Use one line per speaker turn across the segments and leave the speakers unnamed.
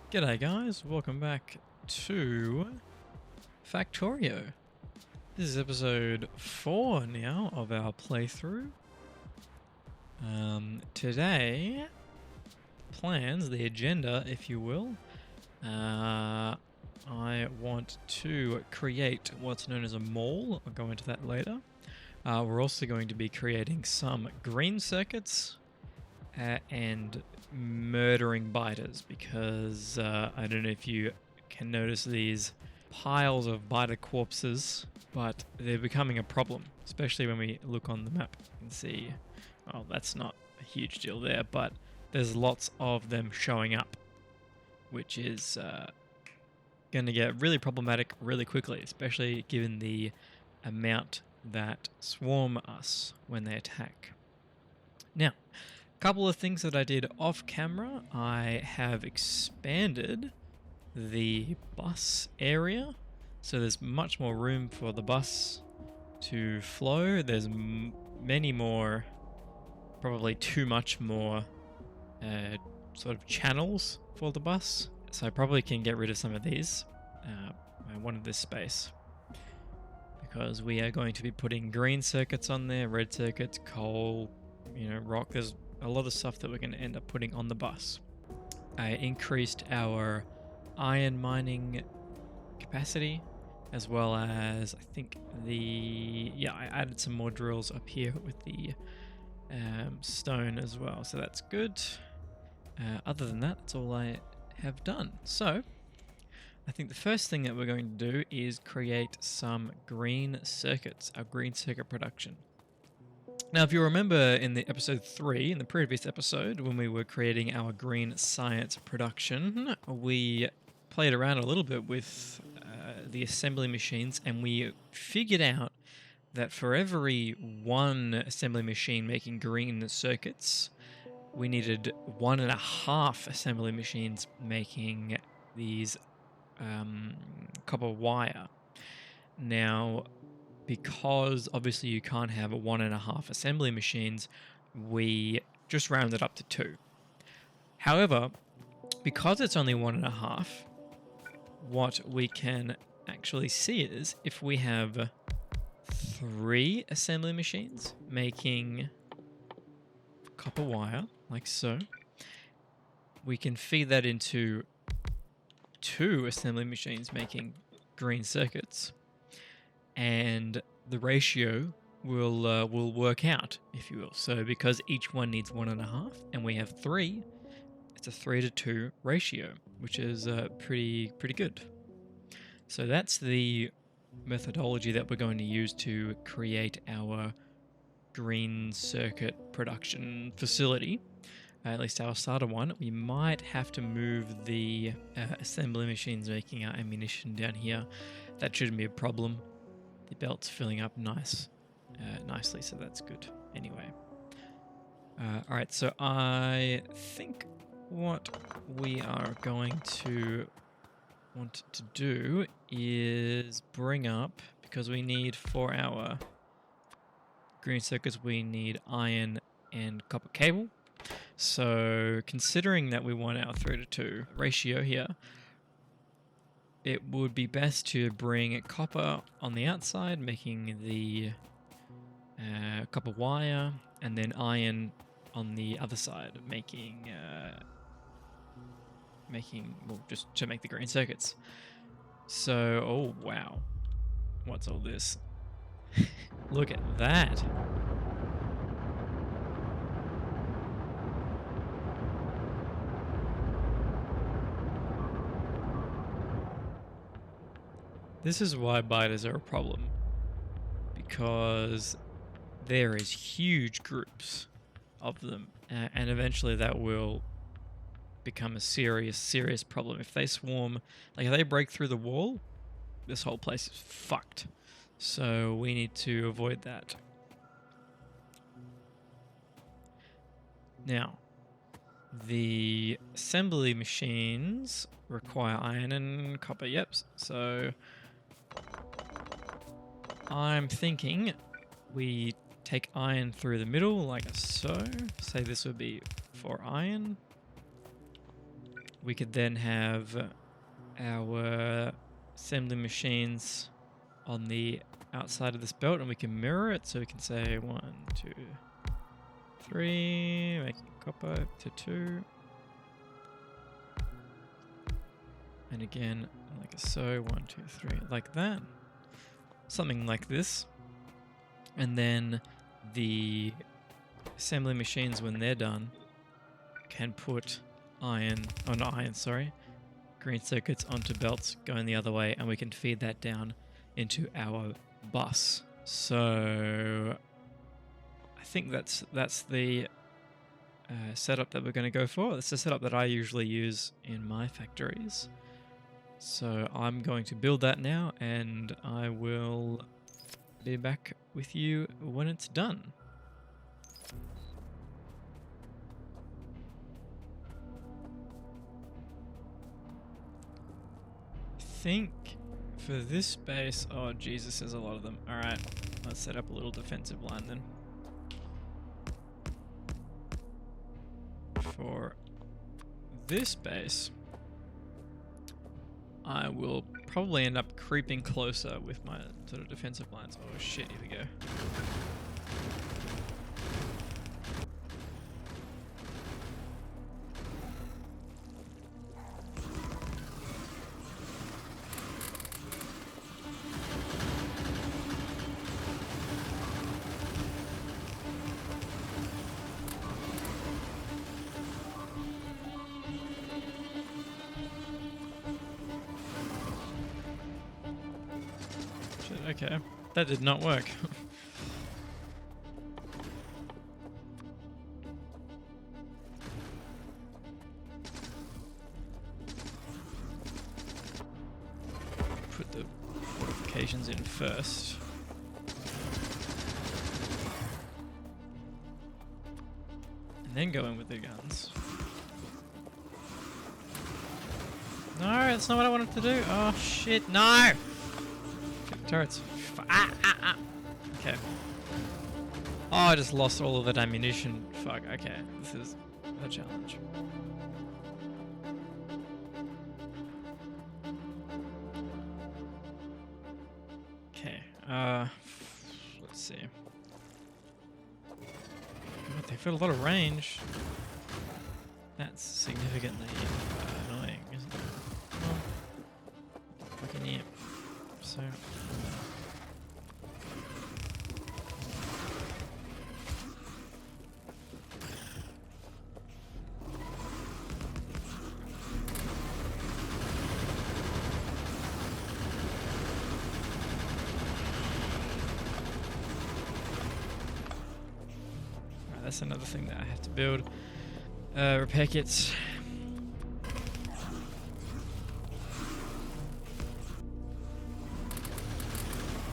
G'day guys, welcome back to Factorio. This is episode 4 now of our playthrough. Today, plans, the agenda if you will. I want to create what's known as a mall. I'll go into that later. We're also going to be creating some green circuits and murdering biters, because I don't know if you can notice these piles of biter corpses, but they're becoming a problem, especially when we look on the map. You can see, well, that's not a huge deal there, but there's lots of them showing up, which is going to get really problematic really quickly, especially given the amount that swarm us when they attack. Now, a couple of things that I did off camera. I have expanded the bus area, so there's much more room for the bus to flow. There's many more, probably too much more sort of channels for the bus, so I probably can get rid of some of these. I wanted this space because we are going to be putting green circuits on there, red circuits, coal, rock. There's a lot of stuff that we're going to end up putting on the bus. I increased our iron mining capacity, as well as I think I added some more drills up here with the stone as well, so that's good. Other than that, that's all I have done. So I think the first thing that we're going to do is create some green circuits, our green circuit production. Now, if you remember in the episode 3, in the previous episode, when we were creating our green science production, we played around a little bit with the assembly machines, and we figured out that for every one assembly machine making green circuits, we needed 1.5 assembly machines making these copper wire. Now, because obviously you can't have 1.5 assembly machines, we just rounded up to 2. However, because it's only 1.5, what we can actually see is if we have 3 assembly machines making copper wire, like so, we can feed that into 2 assembly machines making green circuits, and the ratio will work out, if you will. So because each one needs 1.5 and we have 3, it's a 3-to-2 ratio, which is pretty good. So that's the methodology that we're going to use to create our green circuit production facility. At least our starter one. We might have to move the assembly machines making our ammunition down here. That shouldn't be a problem. The belt's filling up nicely, so that's good. Anyway. Alright, so I think what we are going to want to do is bring up, because we need, for our green circuits, we need iron and copper cable. So considering that we want our 3-to-2 ratio here, it would be best to bring copper on the outside, making the copper wire, and then iron on the other side, making just to make the green circuits. So, oh wow, what's all this? Look at that. This is why biters are a problem, because there is huge groups of them, and eventually that will become a serious problem. If they swarm, like if they break through the wall, this whole place is fucked. So we need to avoid that. Now, the assembly machines require iron and copper, yep, so I'm thinking we take iron through the middle like so. Say this would be for iron. we could then have our assembly machines on the outside of this belt, and we can mirror it, so we can say 1, 2, 3, making copper to 2, and again like so, 1, 2, 3, like that, something like this. And then the assembly machines, when they're done, can put green circuits onto belts going the other way, and we can feed that down into our bus. So I think that's the setup that we're going to go for. It's the setup that I usually use in my factories. So I'm going to build that now, and I will be back with you when it's done. I think for this base, oh Jesus, there's a lot of them. Alright, let's set up a little defensive line then. For this base, I will probably end up creeping closer with my sort of defensive lines. Oh shit, here we go. Okay, that did not work. Put the fortifications in first. And then go in with the guns. No, that's not what I wanted to do. Oh shit, no! Turrets. Okay. Oh, I just lost all of that ammunition. Fuck, okay. This is a challenge. Okay, let's see. God, they've got a lot of range. That's significantly annoying, isn't it? Well, fucking yeah. So... that's another thing that I have to build. Repair kits.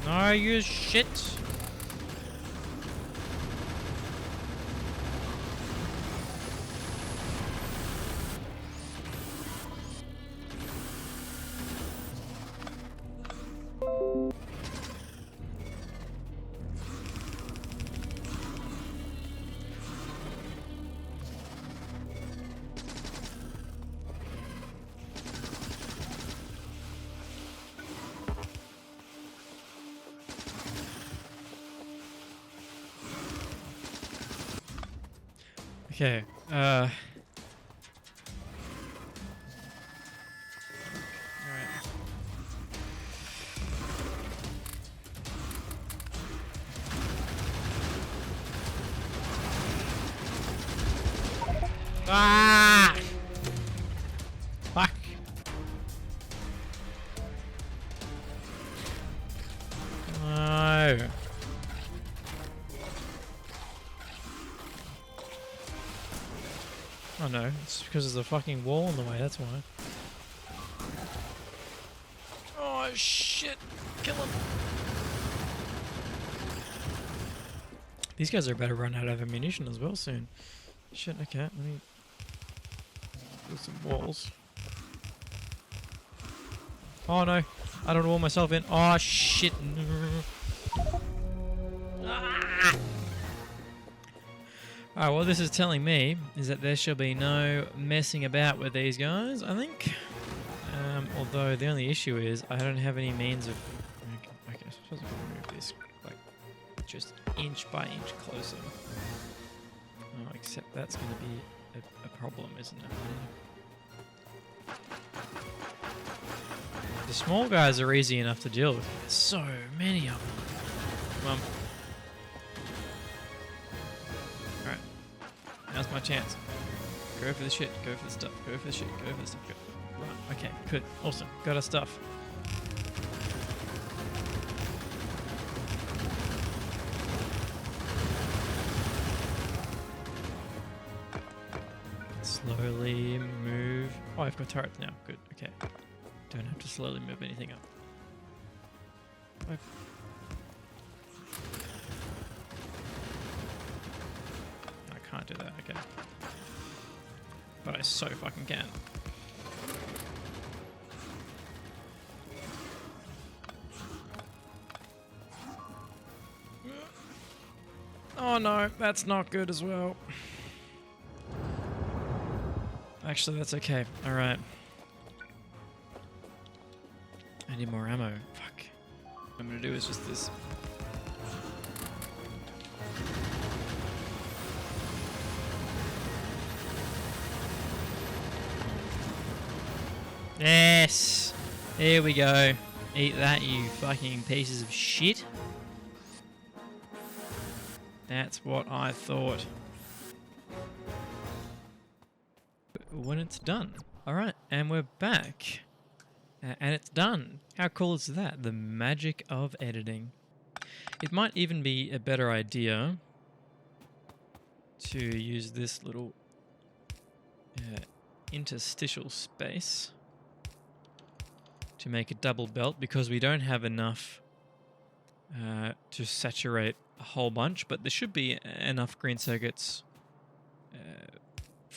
No, you shit. Okay, alright. Ah! Fuck. No. Oh no, it's because there's a fucking wall in the way, that's why. Oh shit, kill him. These guys are about to run out of ammunition as well soon. Shit, okay, let me build some walls. Oh no, I don't wall myself in. Oh shit. Ah! Alright, what this is telling me is that there shall be no messing about with these guys, I think. Although the only issue is I don't have any means of... Okay, I suppose I can move this like just inch by inch closer. Oh, except that's going to be a problem, isn't it? The small guys are easy enough to deal with. There's so many of them. Come on. Alright. Now's my chance. Go for the shit. Go for the stuff. Go for the shit. Go for the stuff. Go. Right. Okay. Good. Awesome. Got our stuff. Slowly move. Oh, I've got turrets now. Good. Okay. Don't have to slowly move anything up. I can't do that. Okay. But I so fucking can. Oh no, that's not good as well. Actually, that's okay. Alright. I need more ammo. Fuck. What I'm gonna do is just this. Yes! Here we go. Eat that, you fucking pieces of shit. That's what I thought. When it's done. Alright, and we're back. And it's done. How cool is that? The magic of editing. It might even be a better idea to use this little interstitial space to make a double belt, because we don't have enough to saturate a whole bunch, but there should be enough green circuits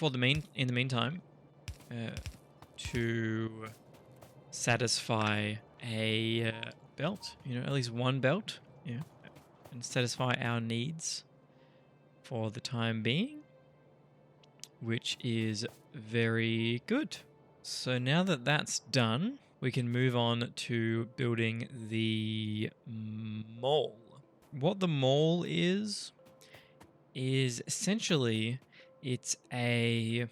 in the meantime to satisfy a belt, at least one belt, and satisfy our needs for the time being, which is very good. So now that that's done, we can move on to building the mole. What the mole is essentially it's a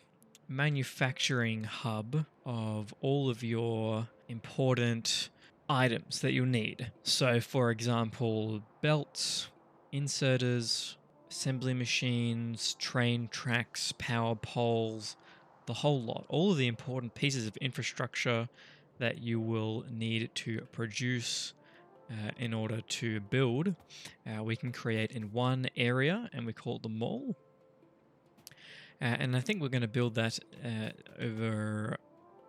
manufacturing hub of all of your important items that you'll need. So, for example, belts, inserters, assembly machines, train tracks, power poles, the whole lot. All of the important pieces of infrastructure that you will need to produce in order to build, we can create in one area, and we call it the mall. And I think we're going to build that over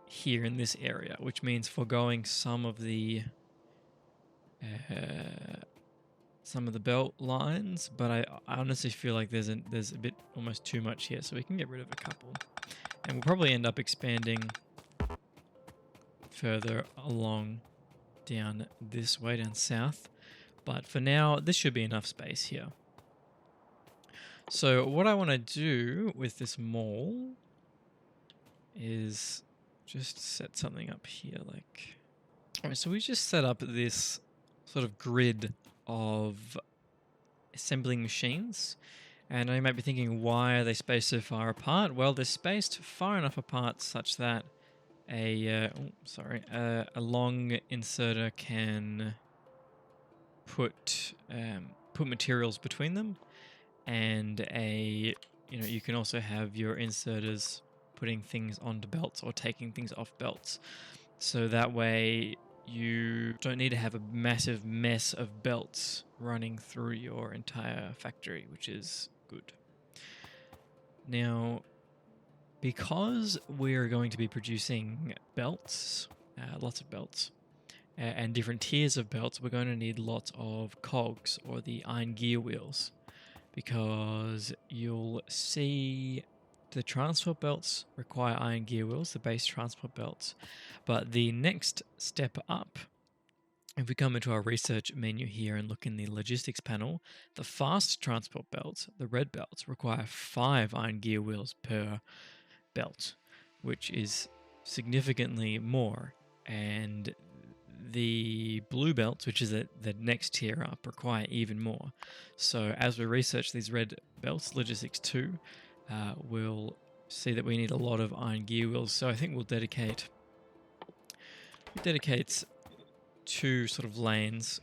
here in this area, which means foregoing some of the belt lines, but I honestly feel like there's a bit almost too much here, so we can get rid of a couple, and we'll probably end up expanding further along down this way, down south, but for now this should be enough space here. So what I want to do with this mall is just set something up here, like... Alright, so we just set up this sort of grid of assembling machines, and I might be thinking, why are they spaced so far apart? Well, they're spaced far enough apart such that a long inserter can put materials between them, and you can also have your inserters putting things onto belts or taking things off belts. So that way you don't need to have a massive mess of belts running through your entire factory, which is good. Now, because we're going to be producing belts, lots of belts, and different tiers of belts, we're going to need lots of cogs, or the iron gear wheels, because you'll see the transport belts require iron gear wheels, the base transport belts, but the next step up If we come into our research menu here and look in the logistics panel, the fast transport belts, the red belts, require 5 iron gear wheels per belt, which is significantly more. And the blue belts, which is the next tier up, require even more. So as we research these red belts, logistics 2, we'll see that we need a lot of iron gear wheels. So I think we'll dedicate 2 sort of lanes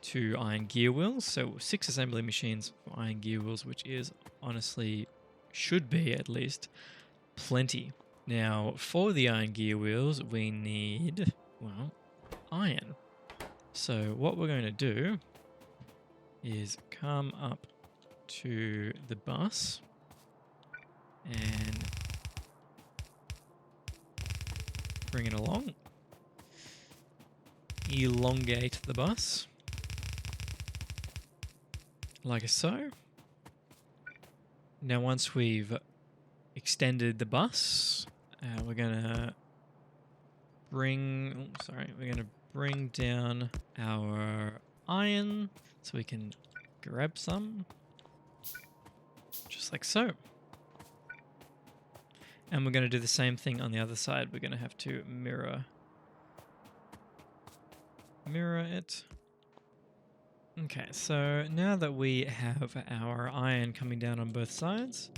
to iron gear wheels. So 6 assembly machines for iron gear wheels, which is honestly, should be at least, plenty. Now, for the iron gear wheels, we need, well, iron. So what we're going to do is come up to the bus and bring it along. Elongate the bus like so. Now once we've extended the bus, we're gonna bring down our iron so we can grab some, just like so. And we're going to do the same thing on the other side. We're going to have to mirror it. Okay, so now that we have our iron coming down on both sides,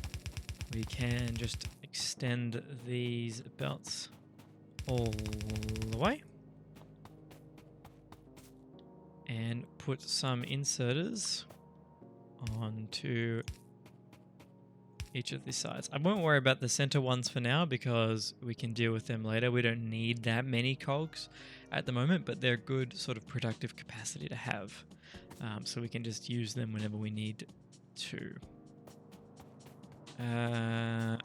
we can just extend these belts all the way and put some inserters onto each of these sides. I won't worry about the center ones for now because we can deal with them later. We don't need that many cogs at the moment, but they're good sort of productive capacity to have. So we can just use them whenever we need to.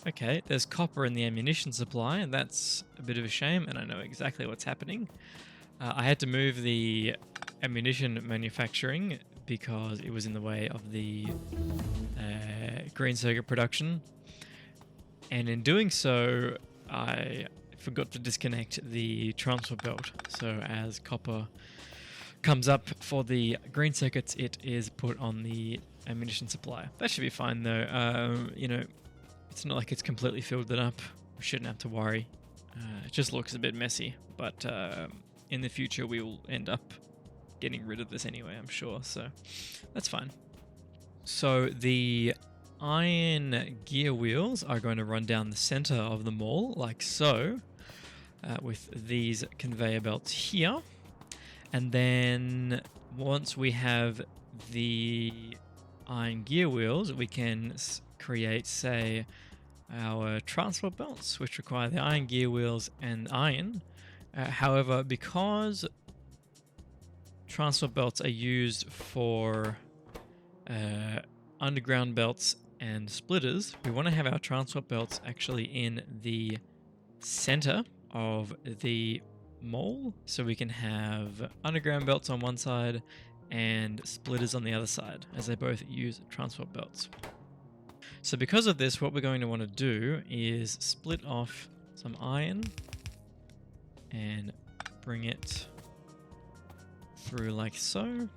Okay, there's copper in the ammunition supply, and that's a bit of a shame, and I know exactly what's happening. I had to move the ammunition manufacturing because it was in the way of the green circuit production, and in doing so I forgot to disconnect the transport belt, so as copper comes up for the green circuits it is put on the ammunition supply. That should be fine though. You know, it's not like it's completely filled it up. We shouldn't have to worry. It just looks a bit messy, but in the future we will end up getting rid of this anyway, I'm sure, so that's fine. So the iron gear wheels are going to run down the center of the mall like so, with these conveyor belts here, and then once we have the iron gear wheels we can create, say, our transport belts, which require the iron gear wheels and iron. However, because transport belts are used for underground belts and splitters, we want to have our transport belts actually in the center of the mall, so we can have underground belts on one side and splitters on the other side, as they both use transport belts. So because of this, what we're going to want to do is split off some iron and bring it through like so,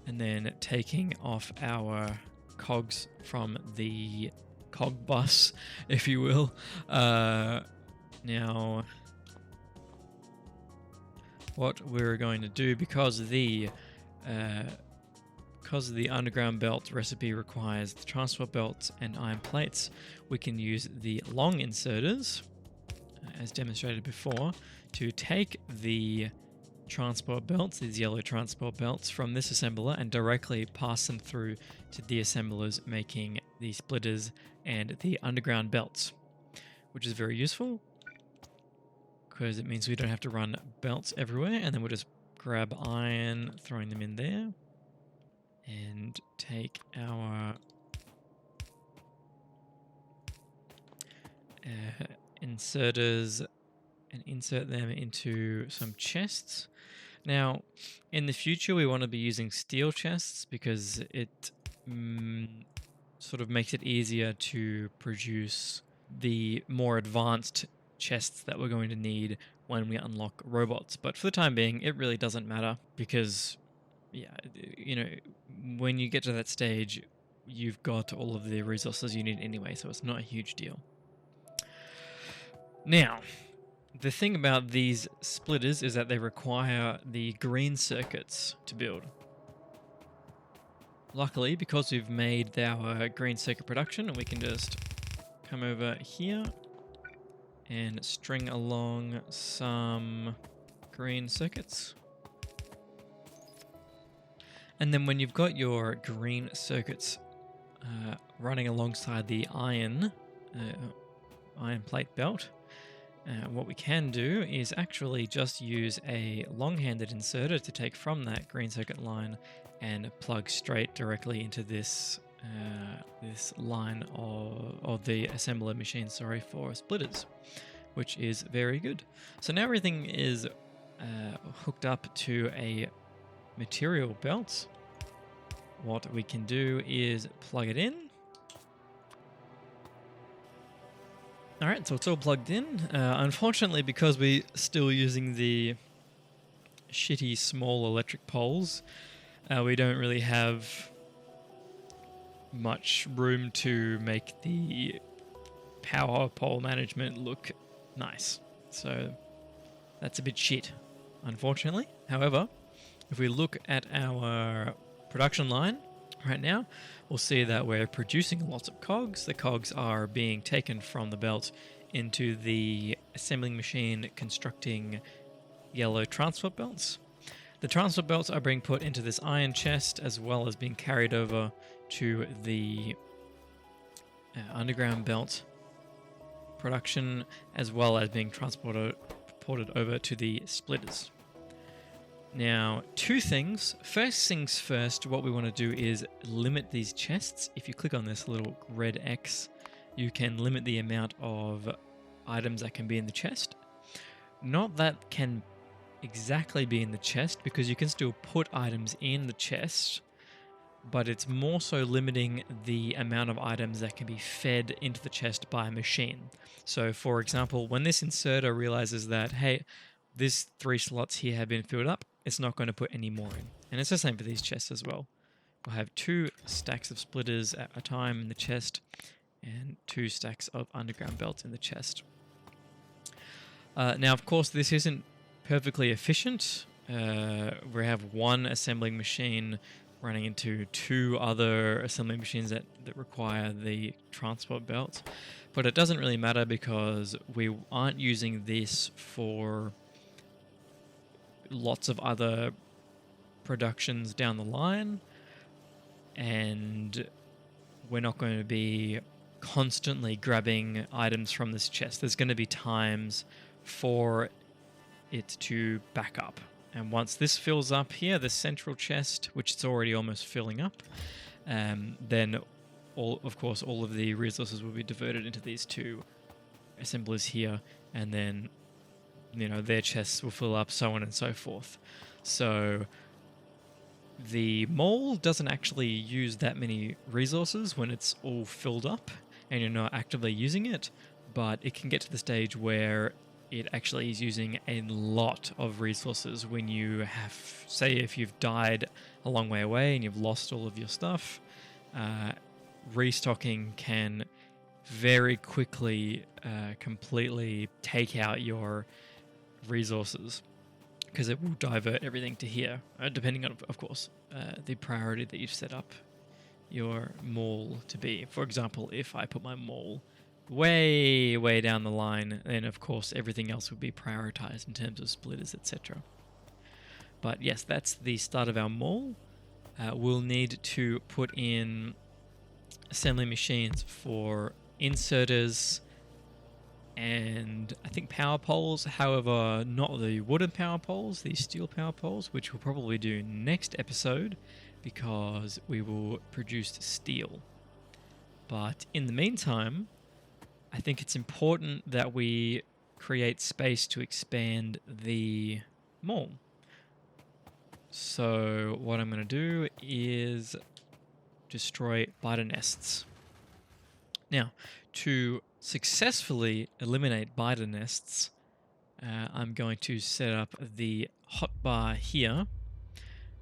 and then taking off our cogs from the cog bus, if you will. Now what we're going to do, because the underground belt recipe requires the transport belts and iron plates, we can use the long inserters, as demonstrated before, to take the transport belts, these yellow transport belts, from this assembler and directly pass them through to the assemblers making the splitters and the underground belts, which is very useful because it means we don't have to run belts everywhere, and then we'll just grab iron, throwing them in there, and take our inserters and insert them into some chests. Now, in the future, we want to be using steel chests because it sort of makes it easier to produce the more advanced chests that we're going to need when we unlock robots. But for the time being, it really doesn't matter because, yeah, you know, when you get to that stage, you've got all of the resources you need anyway, so it's not a huge deal. Now, the thing about these splitters is that they require the green circuits to build. Luckily, because we've made our green circuit production, we can just come over here and string along some green circuits. And then when you've got your green circuits running alongside the iron plate belt, what we can do is actually just use a long-handed inserter to take from that green circuit line and plug straight directly into this this line of the assembler machine, for splitters, which is very good. So now everything is hooked up to a material belt. What we can do is plug it in. Alright, so it's all plugged in. Unfortunately, because we're still using the shitty small electric poles, we don't really have much room to make the power pole management look nice. So that's a bit shit, unfortunately. However, if we look at our production line right now, we'll see that we're producing lots of cogs. The cogs are being taken from the belt into the assembling machine constructing yellow transport belts. The transport belts are being put into this iron chest as well as being carried over to the underground belt production, as well as being transported over to the splitters. Now, two things. First things first, what we want to do is limit these chests. If you click on this little red X, you can limit the amount of items that can be in the chest. Not that can exactly be in the chest, because you can still put items in the chest, but it's more so limiting the amount of items that can be fed into the chest by a machine. So, for example, when this inserter realizes that, hey, these 3 slots here have been filled up, it's not going to put any more in. And it's the same for these chests as well. We'll have 2 stacks of splitters at a time in the chest and 2 stacks of underground belts in the chest. Now, of course, this isn't perfectly efficient. We have one assembling machine running into 2 other assembling machines that require the transport belt. But it doesn't really matter because we aren't using this for lots of other productions down the line, and we're not going to be constantly grabbing items from this chest. There's going to be times for it to back up. And once this fills up here, the central chest, which it's already almost filling up, then all of the resources will be diverted into these 2 assemblers here, and then their chests will fill up, so on and so forth. So the mole doesn't actually use that many resources when it's all filled up and you're not actively using it, but it can get to the stage where it actually is using a lot of resources when you have, say, if you've died a long way away and you've lost all of your stuff, restocking can very quickly completely take out your resources, because it will divert everything to here, depending on, of course, the priority that you've set up your mall to be. For example, if I put my mall way down the line, then of course everything else would be prioritized in terms of splitters, etc. But yes, that's the start of our mall. We'll need to put in assembly machines for inserters and I think power poles, however not the wooden power poles, the steel power poles, which we'll probably do next episode because we will produce steel. But in the meantime, I think it's important that we create space to expand the mall. So what I'm going to do is destroy spider nests. Now, to successfully eliminate spider nests, I'm going to set up the hotbar here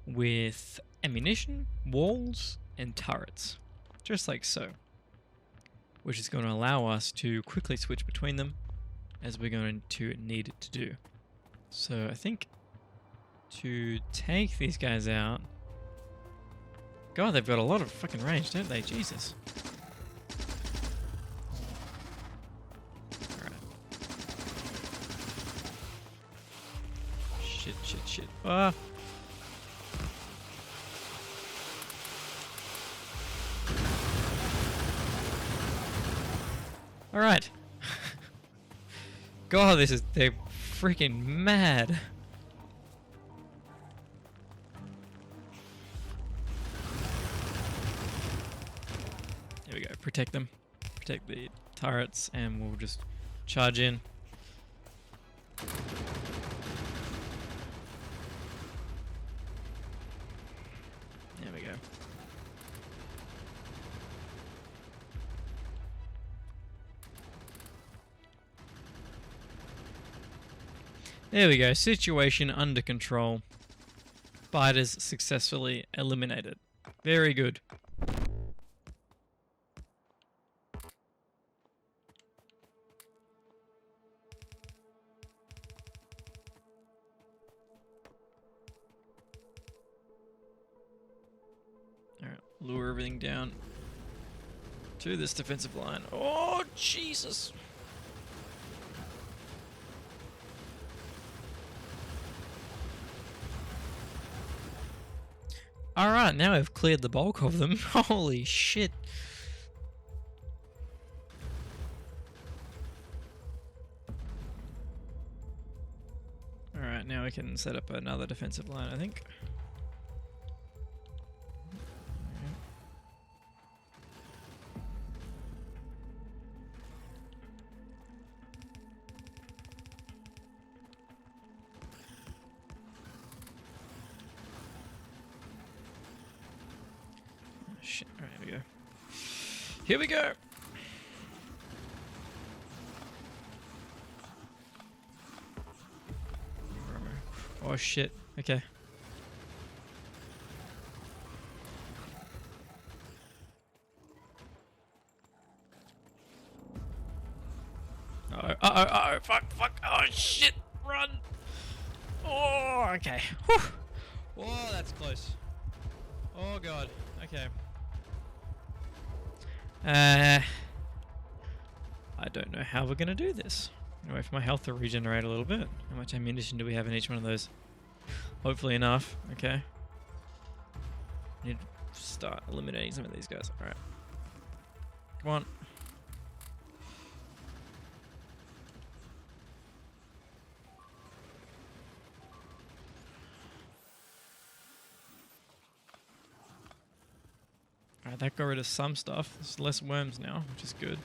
with ammunition, walls, and turrets, just like so, which is going to allow us to quickly switch between them as we're going to need it to do. So I think to take these guys out, God, they've got a lot of fucking range, don't they? Jesus. Alright. Shit. Ah! Alright. God, they're freaking mad. Here we go, protect them. Protect the turrets and we'll just charge in. There we go. There we go, situation under control. Biters successfully eliminated. Very good. Alright, lure everything down to this defensive line. Oh, Jesus! Alright, now I've cleared the bulk of them. Holy shit. Alright, now we can set up another defensive line, I think. Shit, alright, here we go. Here we go! Oh shit, okay. Uh-oh, fuck, oh shit, run! Oh, okay. Whew. Oh, that's close. Oh god, okay. I don't know how we're gonna do this. Wait for my health to regenerate a little bit. How much ammunition do we have in each one of those? Hopefully enough. Okay. Need to start eliminating some of these guys. Alright. Come on. Alright, that got rid of some stuff. There's less worms now, which is good.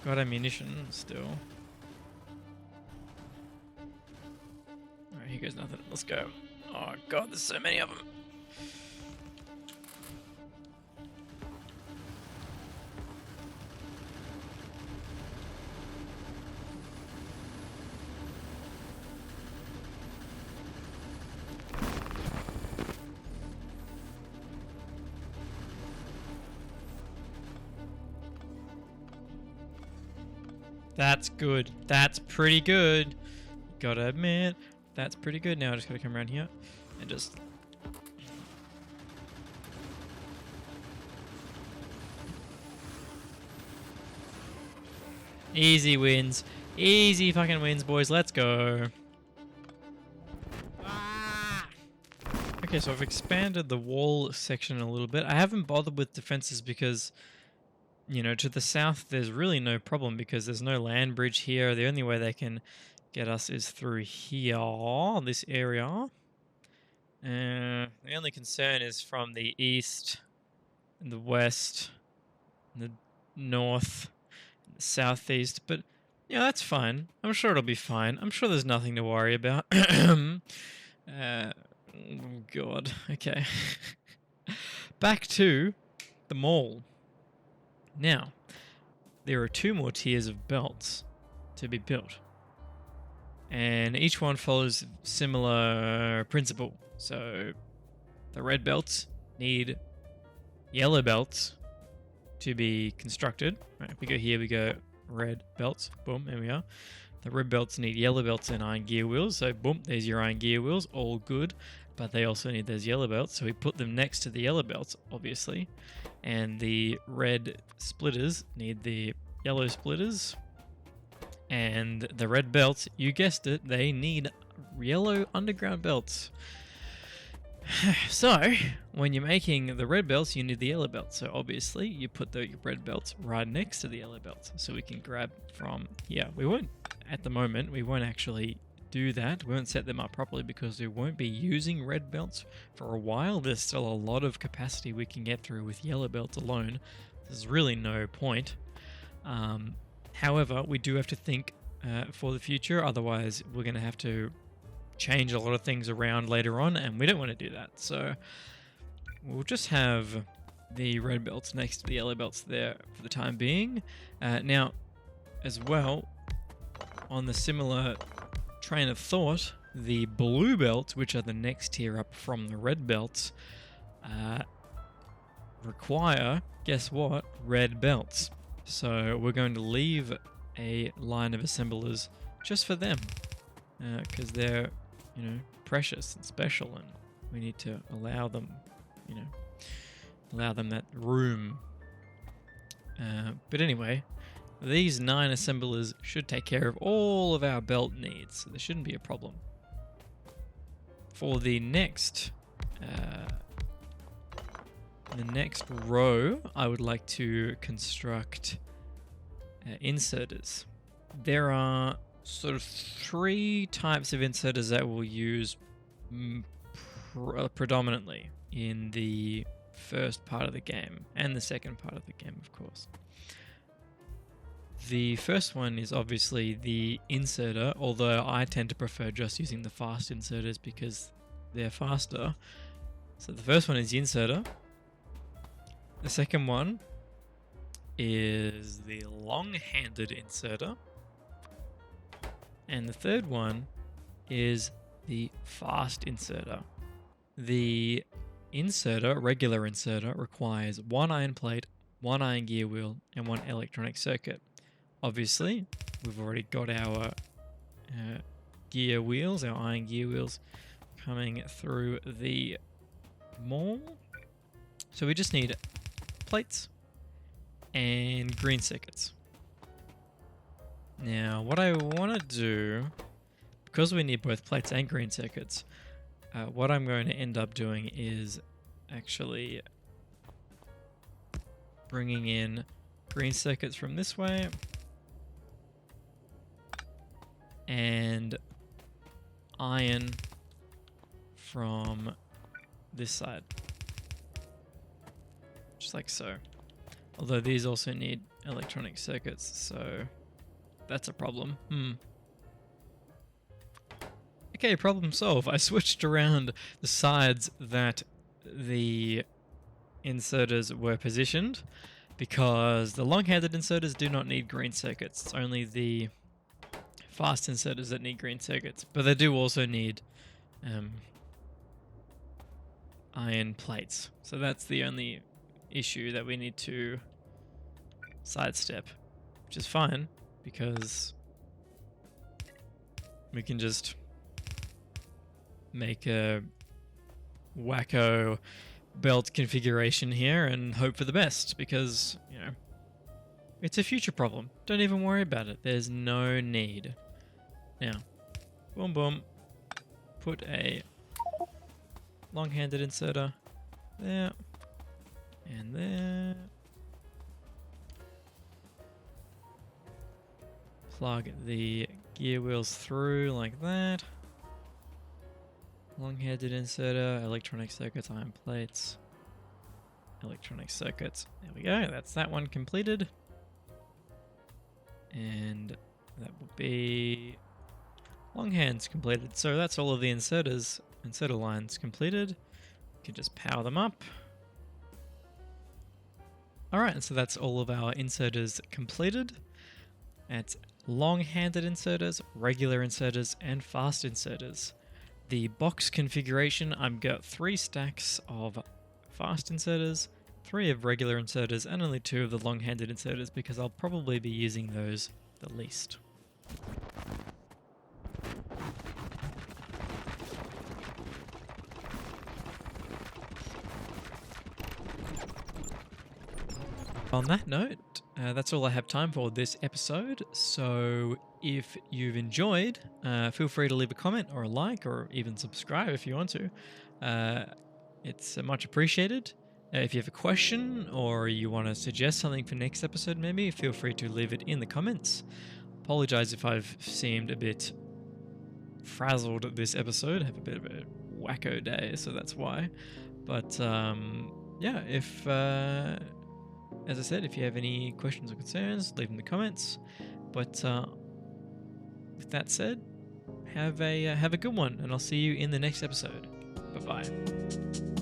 Got ammunition still. Alright, here goes nothing. Let's go. Oh god, there's so many of them. That's good. That's pretty good. Gotta admit, that's pretty good. Now I just gotta come around here and just... Easy wins. Easy fucking wins, boys. Let's go. Ah! Okay, so I've expanded the wall section a little bit. I haven't bothered with defenses because... You know, to the south, there's really no problem because there's no land bridge here. The only way they can get us is through here, this area. The only concern is from the east, and the west, and the north, and the southeast. But, yeah, that's fine. I'm sure it'll be fine. I'm sure there's nothing to worry about. Oh, God. Okay. Back to the mall. Now, there are 2 more tiers of belts to be built. And each one follows similar principle. So the red belts need yellow belts to be constructed. Right, if we go here, we go red belts. Boom, there we are. The red belts need yellow belts and iron gear wheels. So boom, there's your iron gear wheels, all good. But they also need those yellow belts. So we put them next to the yellow belts, obviously. And the red splitters need the yellow splitters. And the red belts, you guessed it, they need yellow underground belts. So, when you're making the red belts, you need the yellow belts. So obviously, you put the red belts right next to the yellow belts. So we can grab from here. We won't, at the moment, we won't actually do that. We won't set them up properly because we won't be using red belts for a while. There's still a lot of capacity we can get through with yellow belts alone. There's really no point. However, we do have to think for the future. Otherwise, we're going to have to change a lot of things around later on, and we don't want to do that. So we'll just have the red belts next to the yellow belts there for the time being. Now, as well, on the similar train of thought, the blue belts, which are the next tier up from the red belts, require, guess what, red belts. So we're going to leave a line of assemblers just for them, because they're, precious and special, and we need to allow them, allow them that room. But anyway, these 9 assemblers should take care of all of our belt needs, so there shouldn't be a problem. For the next row, I would like to construct inserters. There are sort of 3 types of inserters that we'll use predominantly in the first part of the game, and the second part of the game, of course. The first one is obviously the inserter, although I tend to prefer just using the fast inserters because they're faster. So the first one is the inserter. The second one is the long-handed inserter. And the third one is the fast inserter. The inserter, regular inserter, requires 1 iron plate, 1 iron gear wheel, and 1 electronic circuit. Obviously, we've already got our gear wheels, our iron gear wheels, coming through the mall. So we just need plates and green circuits. Now, what I want to do, because we need both plates and green circuits, what I'm going to end up doing is actually bringing in green circuits from this way and iron from this side. Just like so. Although these also need electronic circuits, so that's a problem. Okay, problem solved. I switched around the sides that the inserters were positioned because the long-handed inserters do not need green circuits. It's only the fast inserters that need green circuits, but they do also need iron plates. So that's the only issue that we need to sidestep, which is fine because we can just make a wacko belt configuration here and hope for the best because, it's a future problem. Don't even worry about it. There's no need. Now, boom, boom. Put a long-handed inserter there and there. Plug the gear wheels through like that. Long-handed inserter, electronic circuits, iron plates, electronic circuits. There we go. That's that one completed. And that will be long hands completed. So that's all of the inserter lines completed. You can just power them up. Alright, so that's all of our inserters completed. Let's long-handed inserters, regular inserters, and fast inserters. The box configuration, I've got 3 stacks of fast inserters, 3 of regular inserters, and only 2 of the long-handed inserters because I'll probably be using those the least. On that note, that's all I have time for this episode. So if you've enjoyed, feel free to leave a comment or a like or even subscribe if you want to. It's much appreciated. If you have a question or you want to suggest something for next episode, maybe feel free to leave it in the comments. Apologize if I've seemed a bit frazzled this episode. I have a bit of a wacko day, so that's why. But yeah, if as I said, if you have any questions or concerns, leave them in the comments. But with that said, have a good one, and I'll see you in the next episode. Bye bye.